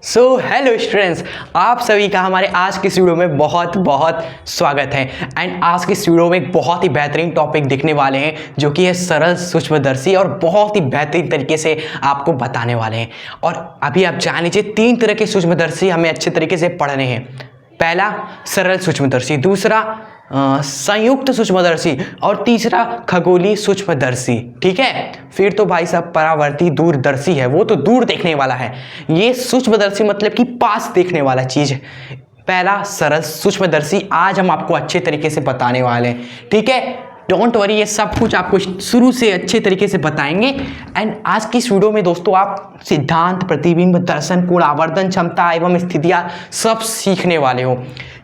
Hello students, आप सभी का हमारे आज की इस वीडियो में बहुत बहुत स्वागत है। एंड आज की इस वीडियो में एक बहुत ही बेहतरीन टॉपिक देखने वाले हैं जो कि है सरल सूक्ष्मदर्शी, और बहुत ही बेहतरीन तरीके से आपको बताने वाले हैं। और अभी आप जान लीजिए 3 तरह के सूक्ष्मदर्शी हमें अच्छे तरीके से पढ़ने हैं। पहला सरल सूक्ष्मदर्शी, दूसरा संयुक्त सूक्ष्मदर्शी, और तीसरा खगोलीय सूक्ष्मदर्शी। ठीक है, फिर तो भाई साहब परावर्ती दूरदर्शी है, वो तो दूर देखने वाला है। ये सूक्ष्मदर्शी मतलब कि पास देखने वाला चीज है। पहला सरल सूक्ष्मदर्शी आज हम आपको अच्छे तरीके से बताने वाले हैं। ठीक है, डोंट वरी, ये सब कुछ आपको शुरू से अच्छे तरीके से बताएंगे। एंड आज की इस वीडियो में दोस्तों आप सिद्धांत, प्रतिबिंब, दर्शन, कोण, आवर्धन क्षमता एवं स्थितियां सब सीखने वाले हो।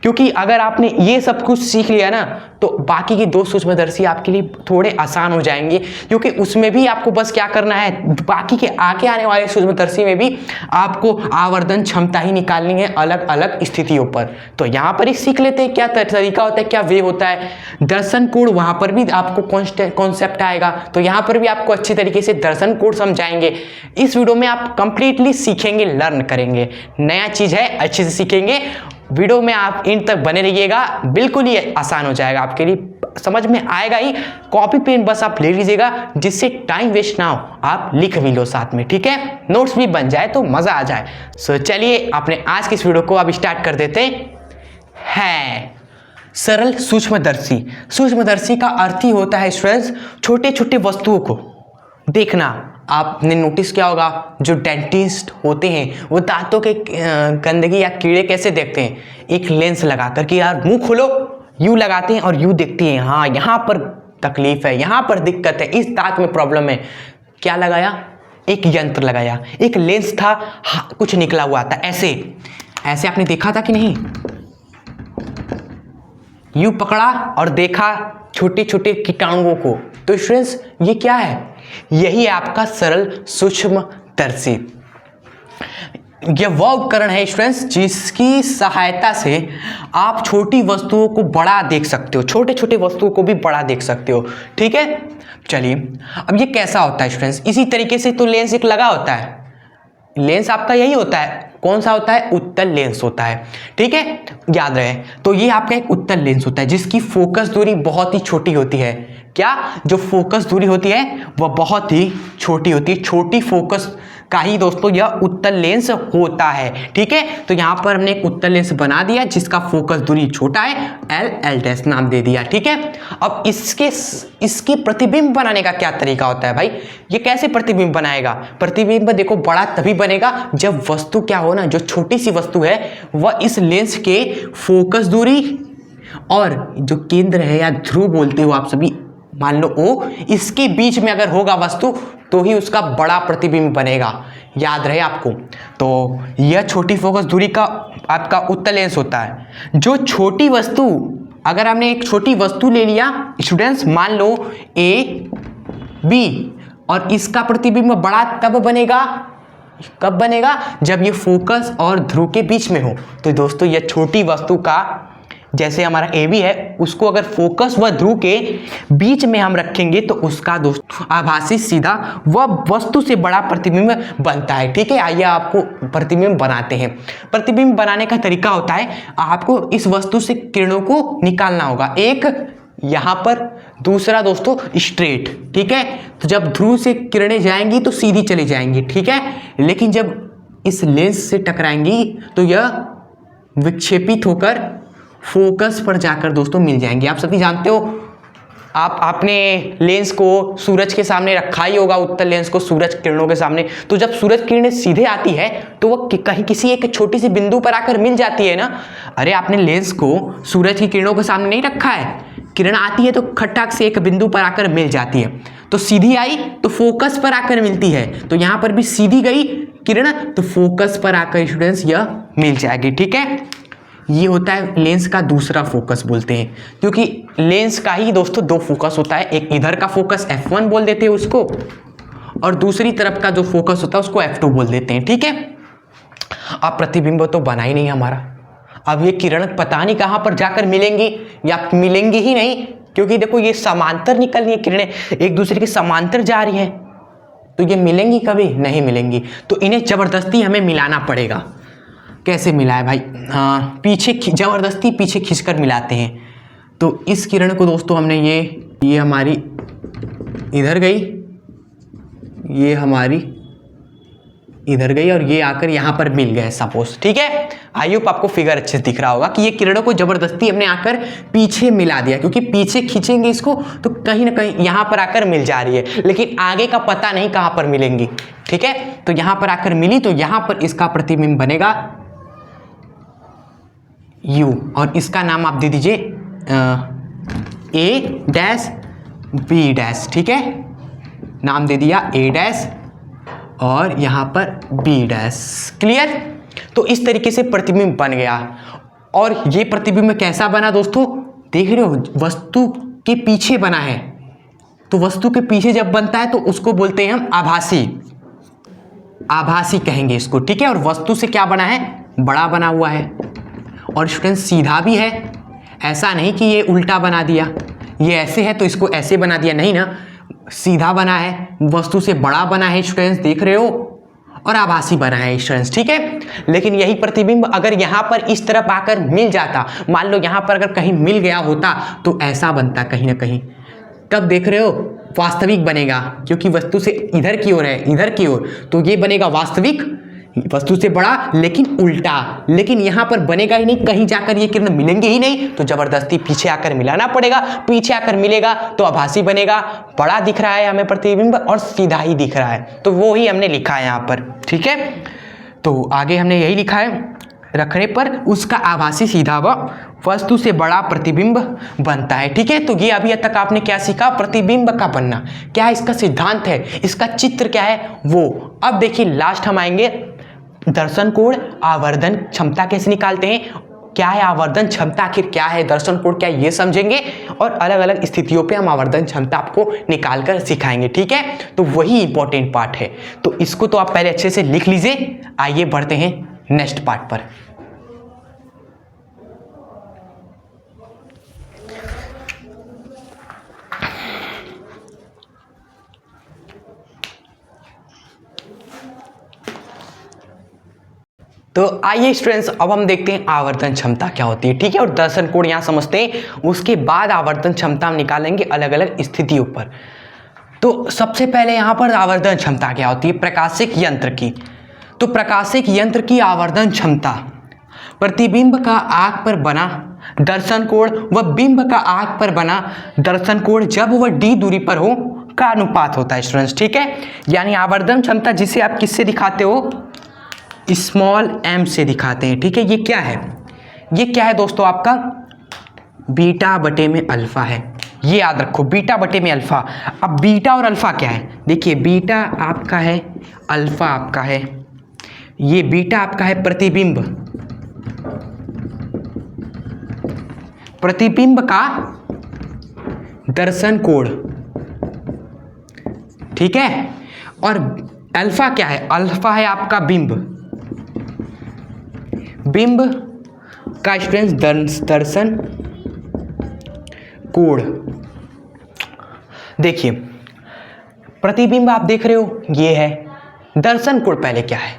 क्योंकि अगर आपने ये सब कुछ सीख लिया ना, तो बाकी के 2 सूक्ष्मदर्शी आपके लिए थोड़े आसान हो जाएंगे। क्योंकि उसमें भी आपको बस क्या करना है, बाकी के आगे आने वाले सूक्ष्मदर्शी में भी आपको आवर्धन क्षमता ही निकालनी है अलग अलग स्थितियों पर। तो यहाँ पर ही सीख लेते हैं क्या तरीका होता है, क्या वे होता है। दर्शन कोण, वहाँ पर भी आपको कॉन्सेप्ट आएगा, तो यहाँ पर भी आपको अच्छे तरीके से दर्शन कोण समझाएंगे। इस वीडियो में आप कंप्लीटली सीखेंगे, लर्न करेंगे। नया चीज़ है, अच्छे से सीखेंगे। वीडियो में आप इन तक बने रहिएगा, बिल्कुल ही आसान हो जाएगा आपके लिए, समझ में आएगा ही। कॉपी पेन बस आप ले लीजिएगा, जिससे टाइम वेस्ट ना हो, आप लिख भी लो साथ में। ठीक है, नोट्स भी बन जाए तो मजा आ जाए। सो चलिए अपने आज की इस वीडियो को अब स्टार्ट कर देते हैं। सरल सूक्ष्मदर्शी, सूक्ष्मदर्शी का अर्थ ही होता है स्टूडेंट्स छोटे छोटे वस्तुओं को देखना। आपने नोटिस किया होगा, जो डेंटिस्ट होते हैं वो दांतों के गंदगी या कीड़े कैसे देखते हैं, एक लेंस लगा कर कि यार मुंह खोलो, यूं लगाते हैं और यूं देखते हैं, हाँ यहाँ पर तकलीफ है, यहाँ पर दिक्कत है, इस दांत में प्रॉब्लम है। क्या लगाया? एक यंत्र लगाया, एक लेंस था, हाँ, कुछ निकला हुआ था, ऐसे ऐसे आपने देखा था कि नहीं? यूं पकड़ा और देखा छोटे छोटे कीटाणुओं को। तो स्टूडेंट्स ये क्या है? यही है आपका सरल सूक्ष्मदर्शी। यह वह उपकरण है स्टूडेंट्स जिसकी सहायता से आप छोटी वस्तुओं को बड़ा देख सकते हो, छोटे छोटे वस्तुओं को भी बड़ा देख सकते हो। ठीक है, चलिए अब ये कैसा होता है स्टूडेंट्स? इसी तरीके से तो लेंस एक लगा होता है, लेंस आपका यही होता है। कौन सा होता है? उत्तल लेंस होता है। ठीक है, याद रहे। तो ये आपका एक उत्तल लेंस होता है जिसकी फोकस दूरी बहुत ही छोटी होती है। क्या? जो फोकस दूरी होती है वह बहुत ही छोटी होती है। छोटी फोकस का ही दोस्तों यह उत्तल लेंस होता है। ठीक है, तो यहां पर हमने एक उत्तल लेंस बना दिया जिसका फोकस दूरी छोटा है, L नाम दे दिया। ठीक है, अब इसके प्रतिबिंब बनाने का क्या तरीका होता है भाई? ये कैसे प्रतिबिंब बनाएगा? प्रतिबिंब देखो बड़ा तभी बनेगा जब वस्तु क्या हो ना, जो छोटी सी वस्तु है वह इस लेंस के फोकस दूरी और जो केंद्र है या ध्रुव बोलते हो आप सभी, मान लो O, इसके बीच में अगर होगा वस्तु तो ही उसका बड़ा प्रतिबिंब बनेगा। याद रहे आपको। तो यह छोटी फोकस दूरी का आपका उत्तल लेंस होता है। जो छोटी वस्तु, अगर हमने एक छोटी वस्तु ले लिया स्टूडेंट्स, मान लो A B, और इसका प्रतिबिंब बड़ा तब बनेगा, कब बनेगा? जब ये फोकस और ध्रुव के बीच में हो। तो दोस्तों यह छोटी वस्तु का, जैसे हमारा ए बी है, उसको अगर फोकस व ध्रुव के बीच में हम रखेंगे तो उसका दोस्तों आभासी सीधा वह वस्तु से बड़ा प्रतिबिंब बनता है। ठीक है, आइए आपको प्रतिबिंब बनाते हैं। प्रतिबिंब बनाने का तरीका होता है, आपको इस वस्तु से किरणों को निकालना होगा, एक यहाँ पर, दूसरा दोस्तों स्ट्रेट। ठीक है, तो जब ध्रुव से किरणें जाएंगी तो सीधी चली जाएंगी। ठीक है, लेकिन जब इस लेंस से टकराएंगी तो यह विक्षेपित होकर फोकस पर जाकर दोस्तों मिल जाएंगे। आप सभी जानते हो, आपने लेंस को सूरज के सामने रखा ही होगा, उत्तल लेंस को सूरज किरणों के सामने। तो जब सूरज किरणें सीधे आती है तो वह कहीं किसी एक छोटी सी बिंदु पर आकर मिल जाती है ना। अरे आपने लेंस को सूरज की किरणों के सामने नहीं रखा है, किरण आती है तो खटाक से एक बिंदु पर आकर मिल जाती है। तो सीधी आई तो फोकस पर आकर मिलती है, तो यहाँ पर भी सीधी गई किरण तो फोकस पर आकर स्टूडेंट्स यह मिल जाएगी। ठीक है, ये होता है लेंस का दूसरा फोकस बोलते हैं, क्योंकि लेंस का ही दोस्तों 2 फोकस होता है। एक इधर का फोकस F1 बोल देते हैं उसको, और दूसरी तरफ का जो फोकस होता है उसको F2 बोल देते हैं। ठीक है, अब प्रतिबिंब तो बना ही नहीं हमारा। अब ये किरण पता नहीं कहाँ पर जाकर मिलेंगी, या मिलेंगी ही नहीं, क्योंकि देखो ये समांतर निकल रही है, किरणें एक दूसरे के समांतर जा रही है, तो ये मिलेंगी कभी नहीं मिलेंगी। तो इन्हें जबरदस्ती हमें मिलाना पड़ेगा। कैसे मिलाए भाई, हाँ पीछे ज़बरदस्ती पीछे खींचकर मिलाते हैं। तो इस किरण को दोस्तों हमने ये हमारी इधर गई, ये हमारी इधर गई और ये आकर यहाँ पर मिल गए सपोज, ठीक है। आई होप आपको फिगर अच्छे से दिख रहा होगा कि ये किरणों को जबरदस्ती हमने आकर पीछे मिला दिया, क्योंकि पीछे खींचेंगे इसको तो कहीं ना कहीं यहाँ पर आकर मिल जा रही है, लेकिन आगे का पता नहीं कहाँ पर मिलेंगी, ठीक है। तो यहाँ पर आकर मिली तो यहाँ पर इसका प्रतिबिंब बनेगा U, और इसका नाम आप दे दीजिए A डैश B डैश, ठीक है। नाम दे दिया A डैश और यहाँ पर B डैश, क्लियर। तो इस तरीके से प्रतिबिंब बन गया। और ये प्रतिबिंब कैसा बना दोस्तों, देख रहे हो, वस्तु के पीछे बना है। तो वस्तु के पीछे जब बनता है तो उसको बोलते हैं हम आभासी, आभासी कहेंगे इसको, ठीक है। और वस्तु से क्या बना है, बड़ा बना हुआ है। और स्टूडेंट सीधा भी है, ऐसा नहीं कि ये उल्टा बना दिया, ये ऐसे है तो इसको ऐसे बना दिया, नहीं ना, सीधा बना है, वस्तु से बड़ा बना है स्टूडेंट्स, देख रहे हो, और आभासी बना है स्टूडेंट्स, ठीक है। लेकिन यही प्रतिबिंब अगर यहाँ पर इस तरफ आकर मिल जाता, मान लो यहाँ पर अगर कहीं मिल गया होता तो ऐसा बनता कहीं ना कहीं, तब देख रहे हो वास्तविक बनेगा, क्योंकि वस्तु से इधर की ओर है, इधर की ओर, तो ये बनेगा वास्तविक, वस्तु से बड़ा लेकिन उल्टा। लेकिन यहाँ पर बनेगा ही नहीं, कहीं जाकर ये किरण मिलेंगे ही नहीं, तो जबरदस्ती पीछे आकर मिलाना पड़ेगा। पीछे आकर मिलेगा तो आभासी बनेगा, बड़ा दिख रहा है हमें प्रतिबिंब और सीधा ही दिख रहा है, तो वो ही हमने लिखा है यहाँ पर, ठीक है। तो आगे हमने यही लिखा है, रखने पर उसका आभासी सीधा व वस्तु से बड़ा प्रतिबिंब बनता है, ठीक है। तो ये अभी तक आपने क्या सीखा, प्रतिबिंब का बनना क्या है, इसका सिद्धांत है, इसका चित्र क्या है वो। अब देखिए लास्ट हम आएंगे दर्शन कोण, आवर्धन क्षमता कैसे निकालते हैं, क्या है आवर्धन क्षमता, आखिर क्या है दर्शन कोण क्या है, ये समझेंगे। और अलग अलग स्थितियों पे हम आवर्धन क्षमता आपको निकाल कर सिखाएंगे, ठीक है। तो वही इंपॉर्टेंट पार्ट है, तो इसको तो आप पहले अच्छे से लिख लीजिए। आइए बढ़ते हैं नेक्स्ट पार्ट पर। तो आइए स्टूडेंट्स, अब हम देखते हैं आवर्धन क्षमता क्या होती है, ठीक है। और दर्शन कोण यहाँ समझते हैं, उसके बाद आवर्धन क्षमता हम निकालेंगे अलग अलग स्थितियों पर। तो सबसे पहले यहाँ पर आवर्धन क्षमता क्या होती है, प्रकाशिक यंत्र की। तो प्रकाशिक यंत्र की आवर्धन क्षमता प्रतिबिंब का आंख पर बना दर्शन कोण व बिंब का आंख पर बना दर्शन कोण जब वह d दूरी पर हो का अनुपात होता है स्टूडेंट्स, ठीक है। यानी आवर्धन क्षमता जिसे आप किससे दिखाते हो, स्मॉल m से दिखाते हैं, ठीक है। ये क्या है, ये क्या है दोस्तों, आपका बीटा बटे में अल्फा है, ये याद रखो, बीटा बटे में अल्फा। अब बीटा और अल्फा क्या है, देखिए बीटा आपका है, अल्फा आपका है, ये बीटा आपका है प्रतिबिंब, प्रतिबिंब का दर्शन कोण, ठीक है। और अल्फा क्या है, अल्फा है आपका बिंब, बिंब का स्टूडेंट्स दर्शन कोण। देखिए प्रतिबिंब आप देख रहे हो ये है, दर्शन कोण पहले क्या है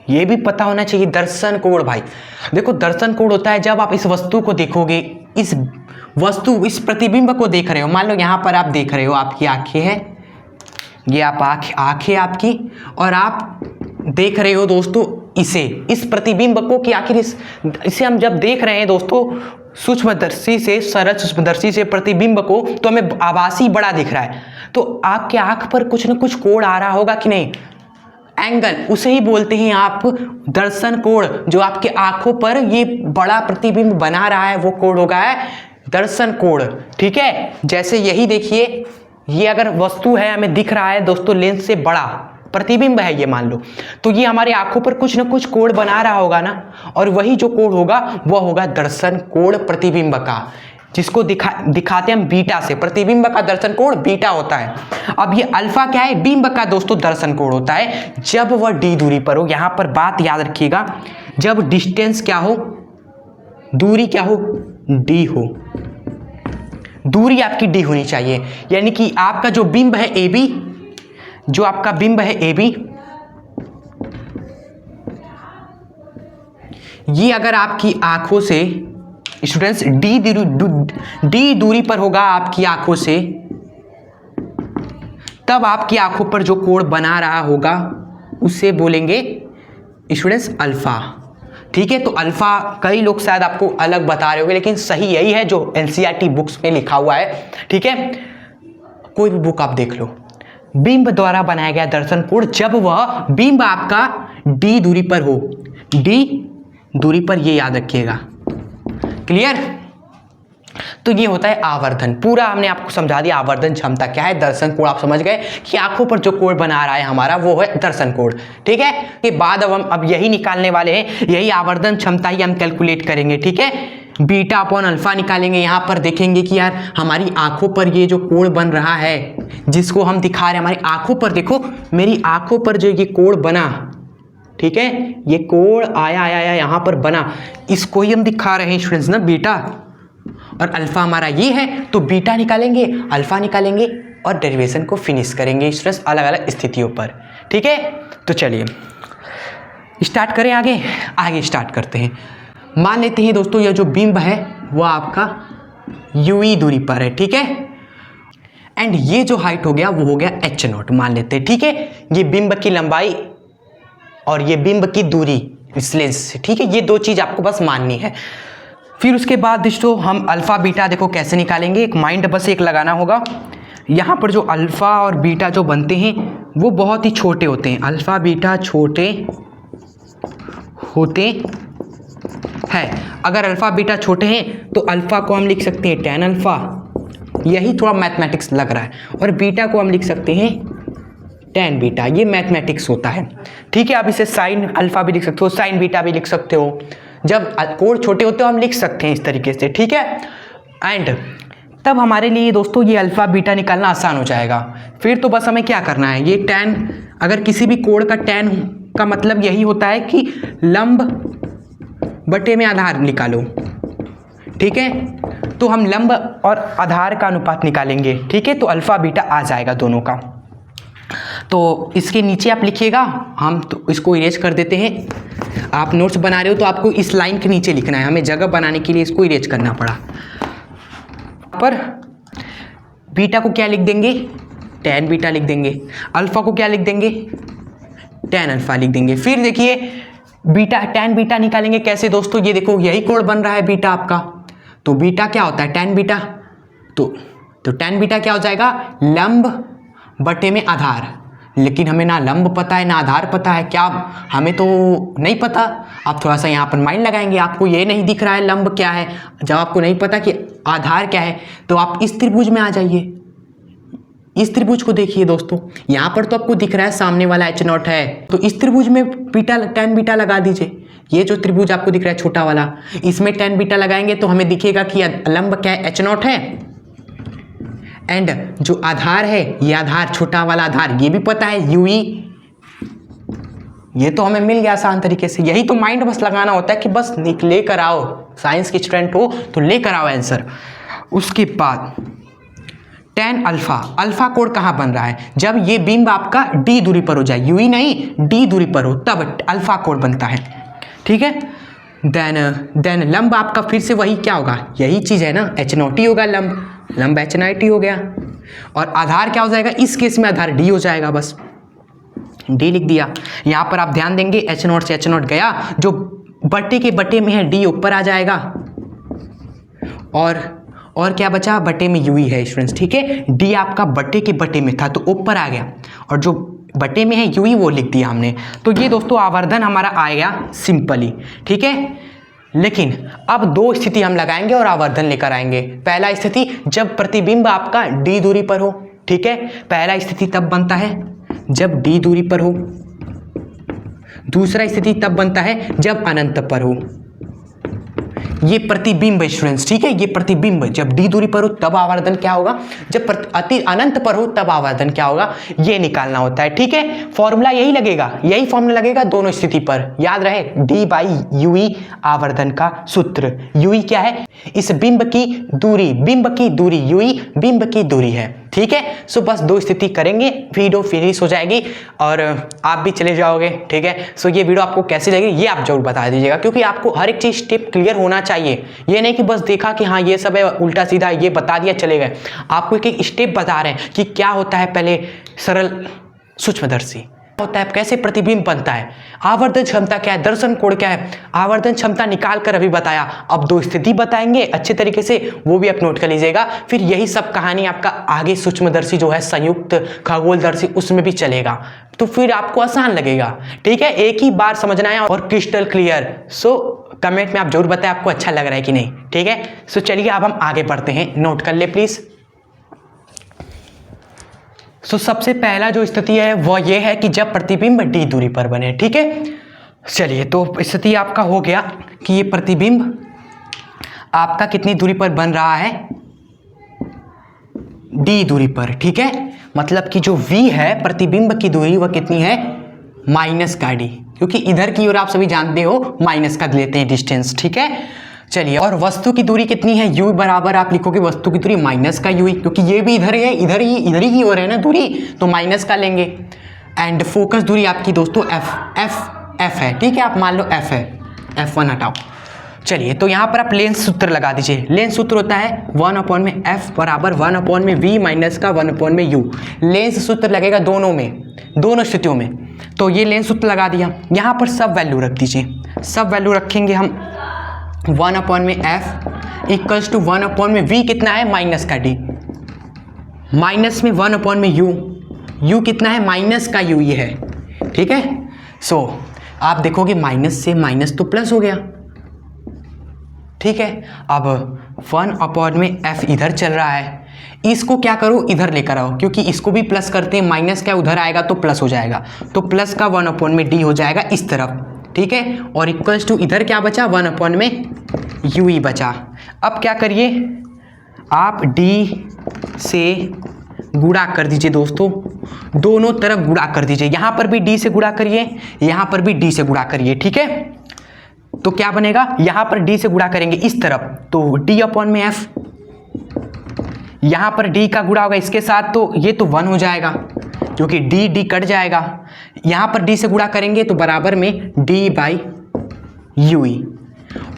ये भी पता होना चाहिए। दर्शन कोण भाई देखो, दर्शन कोण होता है जब आप इस वस्तु को देखोगे, इस वस्तु इस प्रतिबिंब को देख रहे हो, मान लो यहाँ पर आप देख रहे हो, आपकी आंखें हैं, ये आप आंखें आपकी, और आप देख रहे हो दोस्तों इसे, इस प्रतिबिंब को, कि आखिर इसे हम जब देख रहे हैं दोस्तों सूक्ष्मदर्शी से, सरल सूक्ष्मदर्शी से प्रतिबिंब को, तो हमें आभासी बड़ा दिख रहा है। तो आपके आंख पर कुछ न कुछ कोण आ रहा होगा कि नहीं, एंगल, उसे ही बोलते हैं आप दर्शन कोण। जो आपके आंखों पर ये बड़ा प्रतिबिंब बना रहा है वो कोण होगा है दर्शन कोण, ठीक है। जैसे यही देखिए, ये अगर वस्तु है हमें दिख रहा है दोस्तों लेंस से बड़ा, प्रतिबिंब है ये मान लो, तो ये हमारे आंखों पर कुछ ना कुछ कोण बना रहा होगा ना, और वही जो कोण होगा वह होगा दर्शन कोण प्रतिबिंब का, जिसको दिखाते हम बीटा से। प्रतिबिंब का दर्शन कोण बीटा होता है। अब ये अल्फा क्या है, बिंब का दोस्तों दर्शन कोण होता है जब वह डी दूरी पर हो। यहाँ पर बात याद रखिएगा, जब डिस्टेंस क्या हो, दूरी क्या हो, डी हो, दूरी आपकी डी होनी चाहिए। यानी कि आपका जो बिंब है ए बी, जो आपका बिंब है ए बी, ये अगर आपकी आंखों से स्टूडेंट्स डी दूरी पर होगा आपकी आंखों से, तब आपकी आंखों पर जो कोण बना रहा होगा उसे बोलेंगे स्टूडेंट्स अल्फा। ठीक है, तो अल्फा कई लोग शायद आपको अलग बता रहे होंगे, लेकिन सही यही है जो एनसीईआरटी बुक्स में लिखा हुआ है। ठीक है, कोई भी बुक आप देख लो, बिंब द्वारा बनाया गया दर्शन कोण जब वह बिंब आपका डी दूरी पर हो, डी दूरी पर, ये याद रखिएगा। क्लियर? तो ये होता है आवर्धन। पूरा हमने आपको समझा दिया आवर्धन क्षमता क्या है। दर्शन कोण आप समझ गए कि आंखों पर जो कोण बना रहा है हमारा वो है दर्शन कोण। ठीक है, के बाद अब यही निकालने वाले हैं, यही आवर्धन क्षमता ही हम कैलकुलेट करेंगे। ठीक है, बीटा अपॉन अल्फा निकालेंगे। यहाँ पर देखेंगे कि यार हमारी आंखों पर ये जो कोण बन रहा है जिसको हम दिखा रहे हैं, हमारी आंखों पर देखो, मेरी आंखों पर जो ये कोण बना, ठीक है, ये कोण आया यहाँ पर बना, इसको ही हम दिखा रहे हैं स्टूडेंट्स ना, बीटा, और अल्फा हमारा ये है, तो बीटा निकालेंगे, अल्फा निकालेंगे और डेरिवेशन को फिनिश करेंगे स्टूडेंट्स अलग अलग स्थितियों पर। ठीक है, तो चलिए स्टार्ट करें, आगे स्टार्ट करते हैं। मान लेते हैं दोस्तों यह जो बिंब है वो आपका यूई दूरी पर है। ठीक है, एंड ये जो हाइट हो गया वो हो गया h0 मान लेते हैं। ठीक है, ये बिंब की लंबाई और ये बिंब की दूरी, इस लेंस से। ठीक है, ये दो चीज आपको बस माननी है। फिर उसके बाद दोस्तों हम अल्फा बीटा देखो कैसे निकालेंगे, एक माइंड बस एक लगाना होगा। यहाँ पर जो अल्फा और बीटा जो बनते हैं वो बहुत ही छोटे होते हैं, अल्फा बीटा छोटे होते हैं। अगर अल्फा बीटा छोटे हैं तो अल्फा को हम लिख सकते हैं tan अल्फा, यही थोड़ा मैथमेटिक्स लग रहा है, और बीटा को हम लिख सकते हैं tan बीटा, ये मैथमेटिक्स होता है। ठीक है, आप इसे साइन अल्फा भी लिख सकते हो, साइन बीटा भी लिख सकते हो। जब कोण छोटे होते हो हम लिख सकते हैं इस तरीके से। ठीक है, एंड तब हमारे लिए दोस्तों ये अल्फा बीटा निकालना आसान हो जाएगा। फिर तो बस हमें क्या करना है, ये tan, अगर किसी भी कोण का tan का मतलब यही होता है कि लंब बटे में आधार निकालो। ठीक है, तो हम लंब और आधार का अनुपात निकालेंगे। ठीक है, तो अल्फा बीटा आ जाएगा दोनों का। तो इसके नीचे आप लिखिएगा, हम तो इसको इरेज कर देते हैं। आप नोट्स बना रहे हो तो आपको इस लाइन के नीचे लिखना है, हमें जगह बनाने के लिए इसको इरेज करना पड़ा। पर बीटा को क्या लिख देंगे, tan बीटा लिख देंगे, अल्फा को क्या लिख देंगे, tan अल्फा लिख देंगे। फिर देखिए बीटा tan बीटा निकालेंगे कैसे दोस्तों, ये देखो यही कोण बन रहा है बीटा आपका, तो बीटा क्या होता है tan बीटा, तो tan बीटा क्या हो जाएगा, लंब बटे में आधार। लेकिन हमें ना लंब पता है ना आधार पता है, क्या हमें तो नहीं पता। आप थोड़ा सा यहाँ पर माइंड लगाएंगे, आपको ये नहीं दिख रहा है लंब क्या है, जब आपको नहीं पता कि आधार क्या है तो आप इस त्रिभुज में आ जाइए, इस त्रिभुज को देखिए दोस्तों, यहाँ पर तो आपको दिख रहा है सामने वाला h0 है, तो इस त्रिभुज में बीटा tan बीटा लगा दीजिए। ये जो त्रिभुज आपको दिख रहा है छोटा वाला, इसमें tan बीटा लगाएंगे तो हमें दिखेगा कि लंब क्या है, h0 है, एंड जो आधार है ये आधार छोटा वाला आधार ये भी पता है यूई, ये तो हमें मिल गया आसान तरीके से। यही तो माइंड बस लगाना होता है कि बस लेकर आओ, साइंस के स्टूडेंट हो तो लेकर आओ आंसर। उसके बाद tan अल्फा, अल्फा कोण कहाँ बन रहा है, जब ये बिंब आपका डी दूरी पर हो जाए, यूई नहीं डी दूरी पर हो तब अल्फा कोण बनता है। ठीक है, देन लंब आपका फिर से वही क्या होगा, यही चीज है ना, h0 होगा, लंब h0 हो गया, और आधार क्या हो जाएगा, इस केस में आधार d हो जाएगा, बस d लिख दिया। यहाँ पर आप ध्यान देंगे h0 से h0 गया, जो बटे के बटे में है d ऊपर आ जाएगा, और क्या बचा, बटे में यूई है स्टूडेंट्स। ठीक है, d आपका बटे के बटे में था तो ऊपर आ गया, और जो बटे में है यूई वो लिख दिया हमने। तो ये दोस्तों आवर्धन हमारा आएगा सिंपली। ठीक है, लेकिन अब दो स्थिति हम लगाएंगे और आवर्धन लेकर आएंगे। पहला स्थिति जब प्रतिबिंब आपका डी दूरी पर हो। ठीक है, पहला स्थिति तब बनता है जब डी दूरी पर हो, दूसरा स्थिति तब बनता है जब अनंत पर हो। ये प्रतिबिंब स्टूडेंट्स, ठीक है, ये प्रतिबिंब जब डी दूरी पर हो तब आवर्धन क्या होगा, जब अति अनंत पर हो तब आवर्धन क्या होगा, ये निकालना होता है। ठीक है, फॉर्मूला यही लगेगा, यही फॉर्मूला लगेगा दोनों स्थिति पर, याद रहे d बाई यूई आवर्धन का सूत्र। यूई क्या है, इस बिंब की दूरी यूई बिंब की दूरी है। ठीक है, सो बस 2 स्थिति करेंगे, वीडियो फिनिश हो जाएगी और आप भी चले जाओगे। ठीक है, सो ये वीडियो आपको कैसी लगी ये आप जरूर बता दीजिएगा, क्योंकि आपको हर एक चीज स्टेप क्लियर होना चाहिए। ये नहीं कि बस देखा कि हाँ ये सब है उल्टा सीधा ये बता दिया चले गए। आपको एक एक स्टेप बता रहे हैं कि क्या होता है पहले सरल सूक्ष्मदर्शी होता है, कैसे प्रतिबिंब बनता है, आवर्धन क्षमता क्या है, दर्शन कोण क्या है, आवर्धन क्षमता निकाल कर अभी बताया। अब 2 स्थिति बताएंगे अच्छे तरीके से, वो भी आप नोट कर लीजिएगा। फिर यही सब कहानी आपका आगे सूक्ष्मदर्शी जो है संयुक्त खगोलदर्शी उसमें भी चलेगा, तो फिर आपको आसान लगेगा। ठीक है, एक ही बार समझना है और क्रिस्टल क्लियर। सो कमेंट में आप जरूर बताएं आपको अच्छा लग रहा है कि नहीं। ठीक है, सो चलिए अब हम आगे बढ़ते हैं, नोट कर ले प्लीज। सो सबसे पहला जो स्थिति है वह यह है कि जब प्रतिबिंब d दूरी पर बने। ठीक है, चलिए तो स्थिति आपका हो गया कि ये प्रतिबिंब आपका कितनी दूरी पर बन रहा है, d दूरी पर। ठीक है, मतलब कि जो v है प्रतिबिंब की दूरी वह कितनी है, माइनस का d, क्योंकि इधर की ओर आप सभी जानते हो माइनस का लेते हैं डिस्टेंस। ठीक है, चलिए और वस्तु की दूरी कितनी है, u बराबर आप लिखोगे वस्तु की दूरी माइनस का u, क्योंकि ये भी इधर है, इधर ही की ओर है ना दूरी, तो माइनस का लेंगे। एंड फोकस दूरी आपकी दोस्तों f है। ठीक है, आप मान लो f है, f1 हटाओ। चलिए तो यहाँ पर आप लेंस सूत्र लगा दीजिए। लेंस सूत्र होता है 1/f बराबर 1/v माइनस का 1/u। लेंस सूत्र लगेगा दोनों स्थितियों में, तो ये लेंस सूत्र लगा दिया। यहाँ पर सब वैल्यू रख दीजिए, सब वैल्यू रखेंगे हम 1/f इक्वल्स टू 1/v कितना है, माइनस का d, माइनस में 1/u, u कितना है, माइनस का u ये है। ठीक है, सो आप देखोगे माइनस से माइनस तो प्लस हो गया। ठीक है, अब 1/f इधर चल रहा है, इसको क्या करो इधर लेकर आओ, क्योंकि इसको भी प्लस करते हैं, माइनस क्या उधर आएगा तो प्लस हो जाएगा, तो प्लस का 1/d हो जाएगा इस तरफ। ठीक है, और इक्वल्स टू इधर क्या बचा, 1/u ही बचा। अब क्या करिए आप d से गुणा कर दीजिए दोस्तों, दोनों तरफ गुणा कर दीजिए, यहाँ पर भी d से गुणा करिए, यहाँ पर भी d से गुणा करिए। ठीक है, तो क्या बनेगा, यहाँ पर d से गुणा करेंगे इस तरफ तो d/f, यहाँ पर d का गुणा होगा इसके साथ तो ये तो 1 हो जाएगा, क्योंकि d कट जाएगा। यहाँ पर d से गुणा करेंगे तो बराबर में d/ue,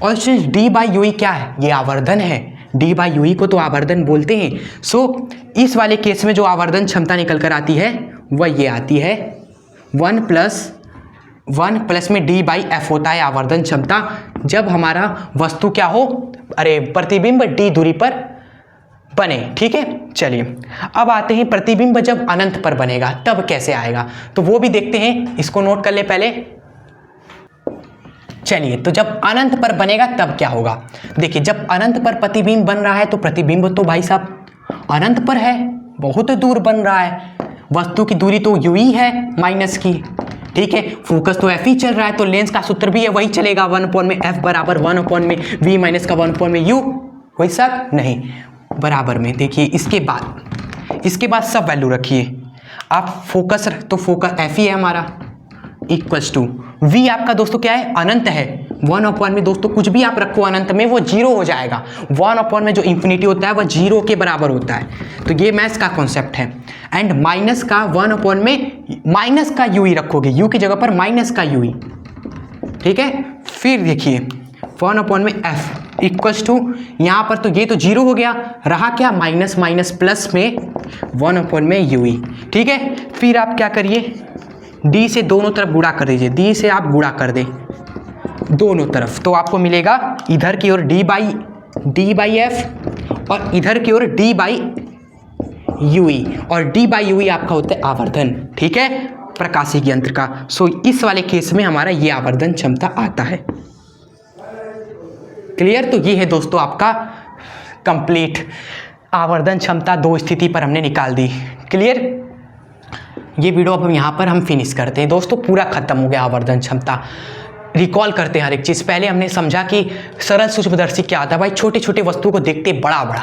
और d/ue क्या है, ये आवर्धन है, d/ue को तो आवर्धन बोलते हैं। सो इस वाले केस में जो आवर्धन क्षमता निकल कर आती है वह ये आती है 1 प्लस में d/f होता है आवर्धन क्षमता, जब हमारा वस्तु क्या हो, प्रतिबिंब d दूरी पर बने। ठीक है, चलिए अब आते हैं प्रतिबिंब जब अनंत पर बनेगा तब कैसे आएगा, तो वो भी देखते हैं, इसको नोट कर ले पहले। चलिए तो जब अनंत पर बनेगा तब क्या होगा, देखिए जब अनंत पर प्रतिबिंब बन रहा है तो प्रतिबिंब तो भाई साहब अनंत पर है, बहुत दूर बन रहा है, वस्तु की दूरी तो u ही है माइनस की। ठीक है, फोकस तो f ही चल रहा है, तो लेंस का सूत्र भी है वही चलेगा, 1/f बराबर 1/v माइनस का 1/u, कोई शक नहीं, बराबर में। देखिए इसके बाद सब वैल्यू रखिए आप, फोकस तो फोकस f ही है हमारा, इक्वल्स टू v आपका दोस्तों क्या है, अनंत है, 1/, दोस्तों कुछ भी आप रखो अनंत में वो 0 हो जाएगा, 1/, में जो इंफिनिटी होता है वह 0 के बराबर होता है, तो ये मैथ्स का कॉन्सेप्ट है। एंड माइनस का 1/, में माइनस का u ही रखोगे, u की जगह पर माइनस का u ही। ठीक है, फिर देखिए 1/f इक्वल्स टू, यहाँ पर तो ये तो 0 हो गया, रहा क्या माइनस माइनस प्लस में 1/u ही। ठीक है, फिर आप क्या करिए d से दोनों तरफ गुणा कर दीजिए, d से आप गुणा कर दे दोनों तरफ, तो आपको मिलेगा इधर की ओर d/f और इधर की ओर d/ue, और d/ue आपका होता है आवर्धन। ठीक है, प्रकाशिक यंत्र का। सो इस वाले केस में हमारा ये आवर्धन क्षमता आता है। क्लियर, तो ये है दोस्तों आपका कंप्लीट आवर्धन क्षमता, 2 स्थिति पर हमने निकाल दी। क्लियर, ये वीडियो अब हम यहाँ पर हम फिनिश करते हैं दोस्तों, पूरा खत्म हो गया आवर्धन क्षमता। रिकॉल करते हैं हर एक चीज़। पहले हमने समझा कि सरल सूक्ष्मदर्शी क्या आता है, भाई छोटे छोटे वस्तुओं को देखते बड़ा बड़ा।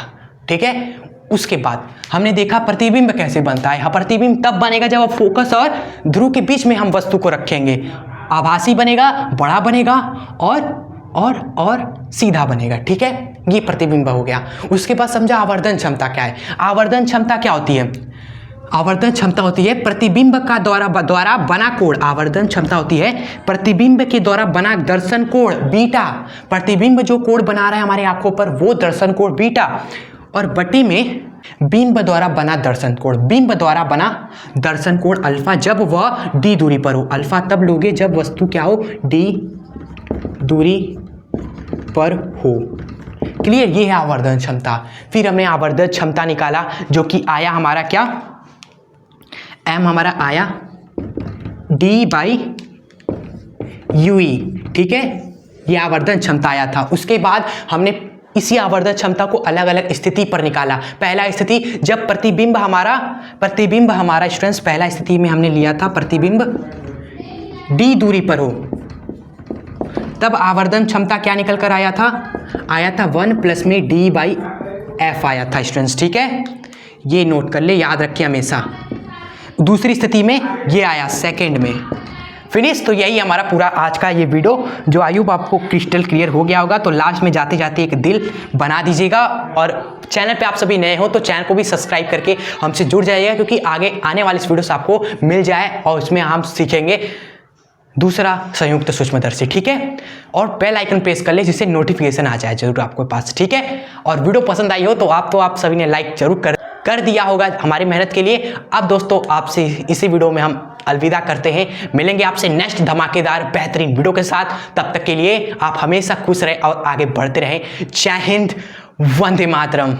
ठीक है, उसके बाद हमने देखा प्रतिबिंब कैसे बनता है। प्रतिबिंब तब बनेगा जब फोकस और ध्रुव के बीच में हम वस्तु को रखेंगे, आभासी बनेगा, बड़ा बनेगा और सीधा बनेगा, ठीक है। ये प्रतिबिंब हो गया। उसके बाद समझा आवर्धन क्षमता क्या है। आवर्धन क्षमता क्या होती है? आवर्धन क्षमता होती है प्रतिबिंब का द्वारा बना कोण। आवर्धन क्षमता होती है प्रतिबिंब के द्वारा बना दर्शन कोण बीटा। प्रतिबिंब जो कोण बना रहा है हमारी आंखों पर वो दर्शन कोण बीटा, और बटे में बिंब द्वारा बना दर्शन कोण। बिंब द्वारा बना दर्शन कोण अल्फा जब वह डी दूरी पर हो। अल्फा तब लोगे जब वस्तु क्या हो, डी दूरी पर हो। क्लियर? ये है आवर्धन क्षमता। फिर हमने आवर्धन क्षमता निकाला जो कि आया हमारा क्या, एम हमारा आया डी बाई यूई, ठीक है। ये आवर्धन क्षमता आया था। उसके बाद हमने इसी आवर्धन क्षमता को अलग अलग स्थिति पर निकाला। पहला स्थिति जब प्रतिबिंब हमारा स्टूडेंट्स, पहला स्थिति में हमने लिया था प्रतिबिंब डी दूरी पर हो, तब आवर्धन क्षमता क्या निकल कर आया था 1 प्लस में डी बाई एफ आया था स्टूडेंट्स, ठीक है। ये नोट कर ले, याद रखिए हमेशा। दूसरी स्थिति में ये आया सेकंड में। फिनिश। तो यही हमारा पूरा आज का ये वीडियो, जो आई होप आपको क्रिस्टल क्लियर हो गया होगा। तो लास्ट में जाते जाते एक दिल बना दीजिएगा, और चैनल पे आप सभी नए हो तो चैनल को भी सब्सक्राइब करके हमसे जुड़ जाइएगा, क्योंकि आगे आने वाली इस वीडियो से आपको मिल जाए, और उसमें हम सीखेंगे दूसरा संयुक्त सूक्ष्मदर्शी, ठीक है। और बेल आइकन प्रेस कर ले जिससे नोटिफिकेशन आ जाए जरूर आपके पास, ठीक है। और वीडियो पसंद आई हो तो आप सभी ने लाइक जरूर कर दिया होगा हमारी मेहनत के लिए। अब दोस्तों आपसे इसी वीडियो में हम अलविदा करते हैं। मिलेंगे आपसे नेक्स्ट धमाकेदार बेहतरीन वीडियो के साथ। तब तक के लिए आप हमेशा खुश रहें और आगे बढ़ते रहें। जय हिंद, वंदे मातरम।